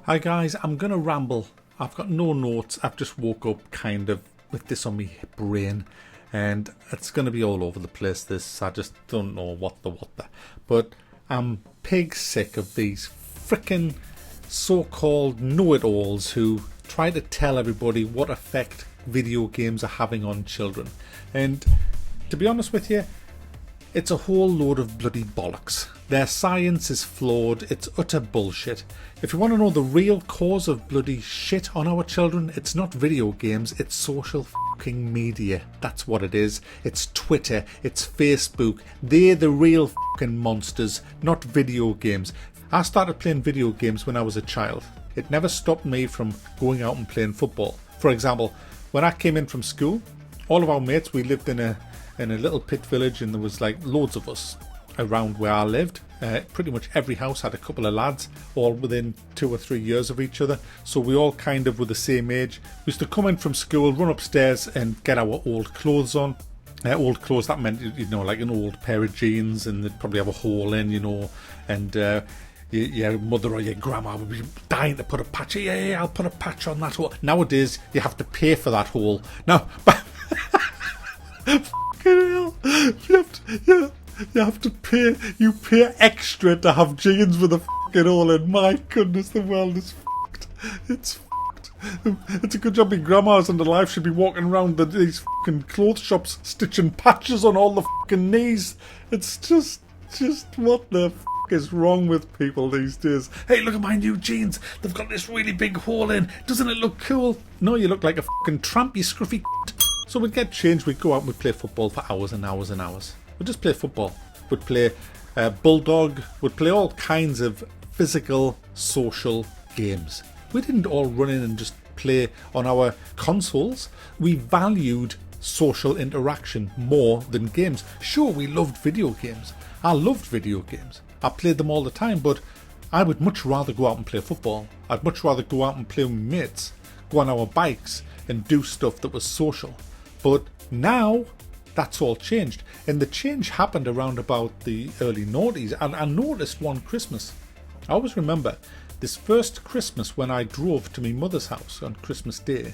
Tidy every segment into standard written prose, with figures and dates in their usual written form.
Hi guys, I'm gonna ramble. I've got no notes. I've just woke up kind of with this on my brain, and it's gonna be all over the place. This I just don't know what the. But I'm pig sick of these frickin' so-called know-it-alls who try to tell everybody what effect video games are having on children. And to be honest with you, it's a whole load of bloody bollocks. Their science is flawed, it's utter bullshit. If you want to know the real cause of bloody shit on our children, it's not video games, it's social fucking media. That's what it is. It's Twitter, it's Facebook. They're the real fucking monsters, not video games. I started playing video games when I was a child. It never stopped me from going out and playing football. For example, when I came in from school, all of our mates, we lived in a little pit village, and there was like loads of us around where I lived. Pretty much every house had a couple of lads, all within 2 or 3 years of each other, so we all kind of were the same age. We used to come in from school, run upstairs and get our old clothes on. Old clothes, that meant, you know, like an old pair of jeans, and they'd probably have a hole in, you know, and your mother or your grandma would be dying to put a patch. Yeah, I'll put a patch on that hole. Nowadays you have to pay for that hole. Now you have to pay. You pay extra to have jeans with a fucking hole in. My goodness, the world is fucked. It's fucked. It's a good job my grandma's in the life. She'd be walking around these fucking clothes shops stitching patches on all the fucking knees. It's just what the fuck is wrong with people these days? Hey, look at my new jeans. They've got this really big hole in. Doesn't it look cool? No, you look like a fucking tramp, you scruffy c***. So we'd get changed, we'd go out and we'd play football for hours and hours and hours. We'd just play football. We'd play bulldog. We'd play all kinds of physical, social games. We didn't all run in and just play on our consoles. We valued social interaction more than games. Sure, we loved video games. I loved video games. I played them all the time, but I would much rather go out and play football. I'd much rather go out and play with my mates, go on our bikes and do stuff that was social. But now, that's all changed. And the change happened around about the early noughties. And I noticed one Christmas. I always remember this first Christmas when I drove to my mother's house on Christmas Day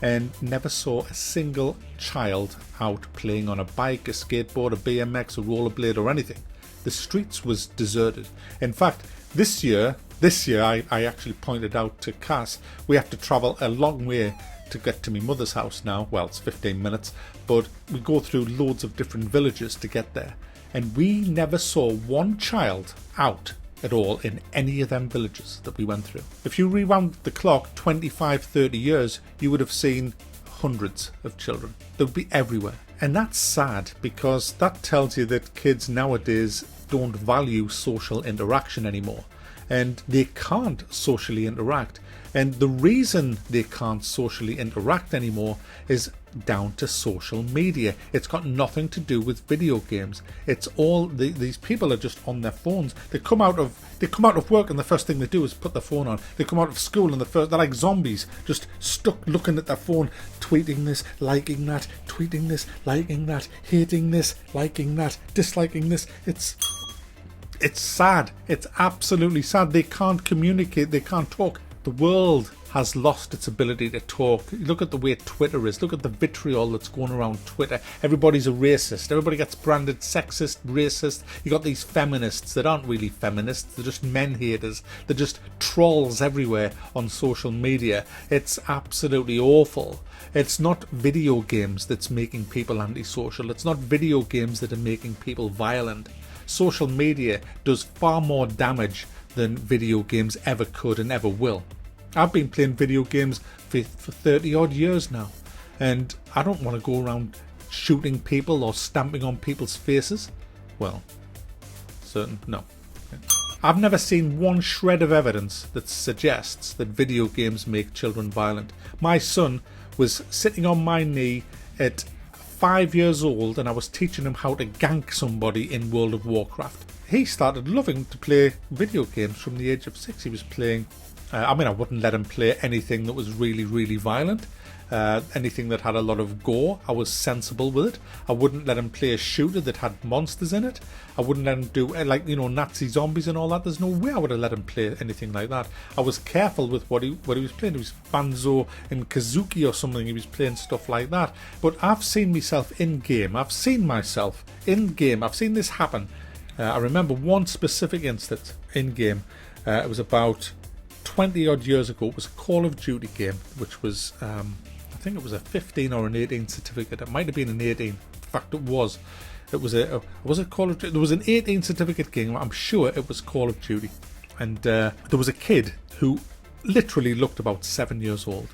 and never saw a single child out playing on a bike, a skateboard, a BMX, a rollerblade or anything. The streets was deserted. In fact, this year I actually pointed out to Cass, we have to travel a long way to get to my mother's house now. Well, it's 15 minutes, but we go through loads of different villages to get there. And we never saw one child out at all in any of them villages that we went through. If you rewound the clock 25, 30 years, you would have seen hundreds of children. They would be everywhere. And that's sad, because that tells you that kids nowadays don't value social interaction anymore. And they can't socially interact. And the reason they can't socially interact anymore is down to social media. It's got nothing to do with video games. It's all these people are just on their phones. They come out of work and the first thing they do is put their phone on. They come out of school and they're like zombies, just stuck looking at their phone, tweeting this, liking that, tweeting this, liking that, hating this, liking that, disliking this. It's sad. It's absolutely sad. They can't communicate. They can't talk. The world has lost its ability to talk. Look at the way Twitter is. Look at the vitriol that's going around Twitter. Everybody's a racist. Everybody gets branded sexist, racist. You got these feminists that aren't really feminists. They're just men haters. They're just trolls everywhere on social media. It's absolutely awful. It's not video games that's making people antisocial. It's not video games that are making people violent. Social media does far more damage than video games ever could and ever will. I've been playing video games for 30 odd years now, and I don't want to go around shooting people or stamping on people's faces. Well, no. I've never seen one shred of evidence that suggests that video games make children violent. My son was sitting on my knee at 5 years old and I was teaching him how to gank somebody in World of Warcraft. He started loving to play video games from the age of 6. He was playing I mean, I wouldn't let him play anything that was really, really violent. Anything that had a lot of gore, I was sensible with it. I wouldn't let him play a shooter that had monsters in it. I wouldn't let him do, like, you know, Nazi zombies and all that. There's no way I would have let him play anything like that. I was careful with what he was playing. It was Banjo and Kazuki or something. He was playing stuff like that. But I've seen myself in game. I've seen myself in game. I've seen this happen. I remember one specific instance in game. It was about 20 odd years ago. It was a Call of Duty game, which was I think it was a 15 or an 18 certificate. It might have been an 18. In fact, it was. It was a Call of Duty. There was an 18 certificate game. I'm sure it was Call of Duty. And there was a kid who literally looked about 7 years old,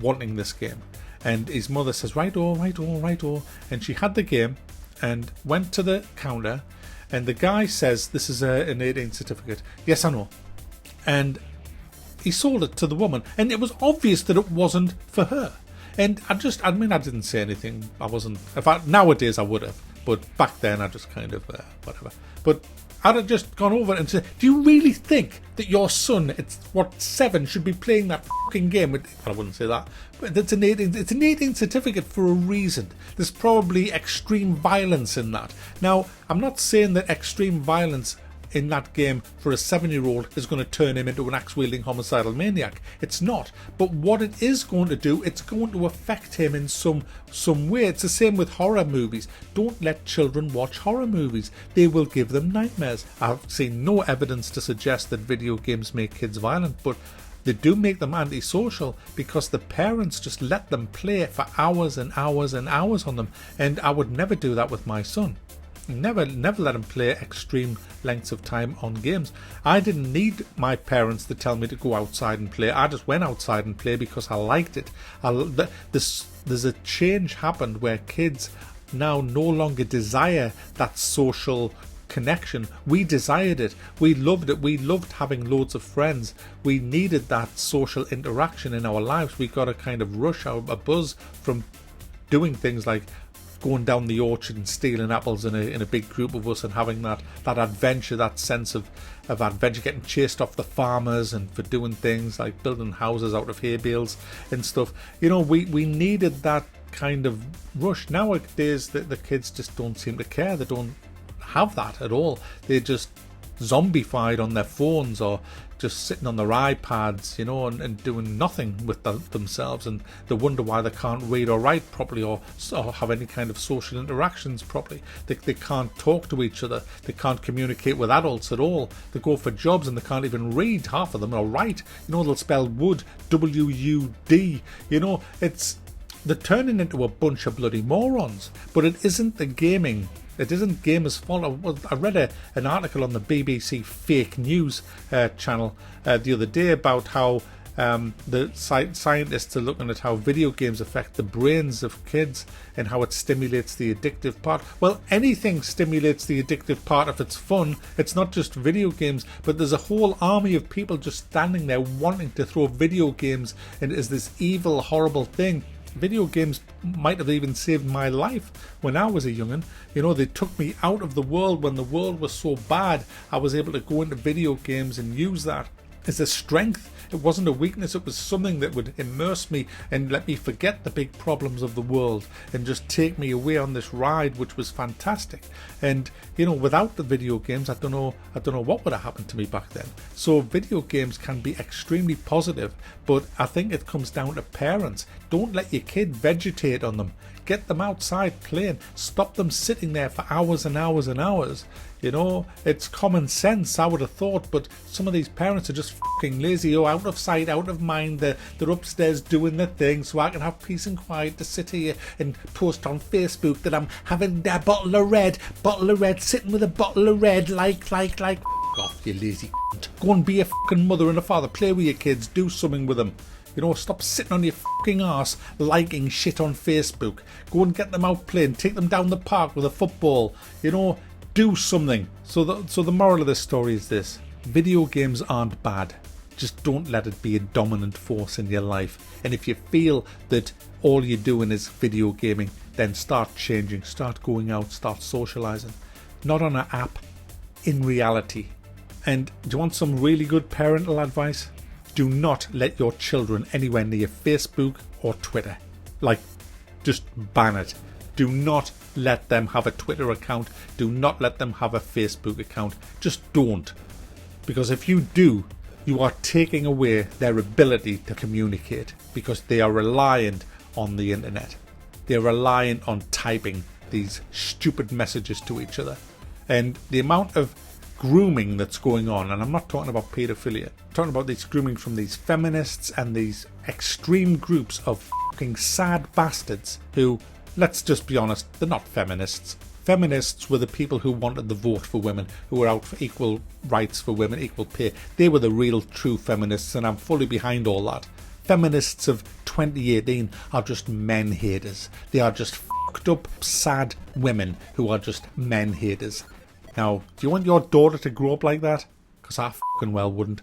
wanting this game. And his mother says, right-o. And she had the game and went to the counter. And the guy says, this is an 18 certificate. Yes, I know. And he sold it to the woman. And it was obvious that it wasn't for her. And I didn't say anything. Nowadays I would have, but back then I just kind of, whatever. But I'd have just gone over and said, do you really think that your son, 7, should be playing that fucking game? I wouldn't say that, but it's an 18 certificate for a reason. There's probably extreme violence in that. Now, I'm not saying that extreme violence in that game for a 7-year-old is going to turn him into an axe-wielding homicidal maniac. It's not. But what it is going to do, it's going to affect him in some way. It's the same with horror movies. Don't let children watch horror movies. They will give them nightmares. I've seen no evidence to suggest that video games make kids violent, but they do make them antisocial because the parents just let them play for hours and hours and hours on them. And I would never do that with my son. Never let him play extreme lengths of time on games. I didn't need my parents to tell me to go outside and play. I just went outside and play because I liked it. There's a change happened where kids now no longer desire that social connection. We desired it. We loved it. We loved having loads of friends. We needed that social interaction in our lives. We got a kind of rush, a buzz from doing things like going down the orchard and stealing apples in a big group of us and having that adventure, that sense of adventure, getting chased off the farmers and for doing things like building houses out of hay bales and stuff. You know, we needed that kind of rush. Nowadays, the kids just don't seem to care. They don't have that at all. They're just zombified on their phones or just sitting on their iPads, you know, and doing nothing with themselves, and they wonder why they can't read or write properly or have any kind of social interactions properly. They can't talk to each other. They can't communicate with adults at all. They go for jobs and they can't even read, half of them, or write. You know, they'll spell wood, W-U-D. You know, they're turning into a bunch of bloody morons. But it isn't the gaming. It isn't gamers' fault. I read an article on the BBC fake news channel the other day about how the scientists are looking at how video games affect the brains of kids and how it stimulates the addictive part. Well, anything stimulates the addictive part if it's fun. It's not just video games, but there's a whole army of people just standing there wanting to throw video games in as this evil, horrible thing. Video games might have even saved my life when I was a young'un. You know, they took me out of the world when the world was so bad. I was able to go into video games and use that as a strength. It wasn't a weakness. It was something that would immerse me and let me forget the big problems of the world and just take me away on this ride, which was fantastic. And, you know, without the video games, I don't know what would have happened to me back then. So video games can be extremely positive, but I think it comes down to parents. Don't let your kid vegetate on them. Get them outside playing. Stop them sitting there for hours and hours and hours. You know, it's common sense, I would have thought, but some of these parents are just fucking lazy. Oh, out of sight, out of mind. They're upstairs doing their thing so I can have peace and quiet to sit here and post on Facebook that I'm having a bottle of red, sitting with a bottle of red, like. Off, you lazy cunt. Go and be a fucking mother and a father. Play with your kids. Do something with them. You know, stop sitting on your fucking arse liking shit on Facebook. Go and get them out playing. Take them down the park with a football. You know, do something. So the moral of this story is this. Video games aren't bad. Just don't let it be a dominant force in your life. And if you feel that all you're doing is video gaming, then start changing. Start going out. Start socialising. Not on an app. In reality. And do you want some really good parental advice? do not let your children anywhere near Facebook or Twitter. Like, just ban it. Do not let them have a Twitter account. Do not let them have a Facebook account. Just don't. Because if you do, you are taking away their ability to communicate, because they are reliant on the internet. They're reliant on typing these stupid messages to each other. And the amount of grooming that's going on, and I'm not talking about paedophilia, I'm talking about this grooming from these feminists and these extreme groups of fucking sad bastards who, let's just be honest, they're not feminists. Feminists were the people who wanted the vote for women, who were out for equal rights for women, equal pay. They were the real true feminists, and I'm fully behind all that. Feminists of 2018 are just men haters. They are just fucked up, sad women who are just men haters. Now, do you want your daughter to grow up like that? Because I fucking well wouldn't.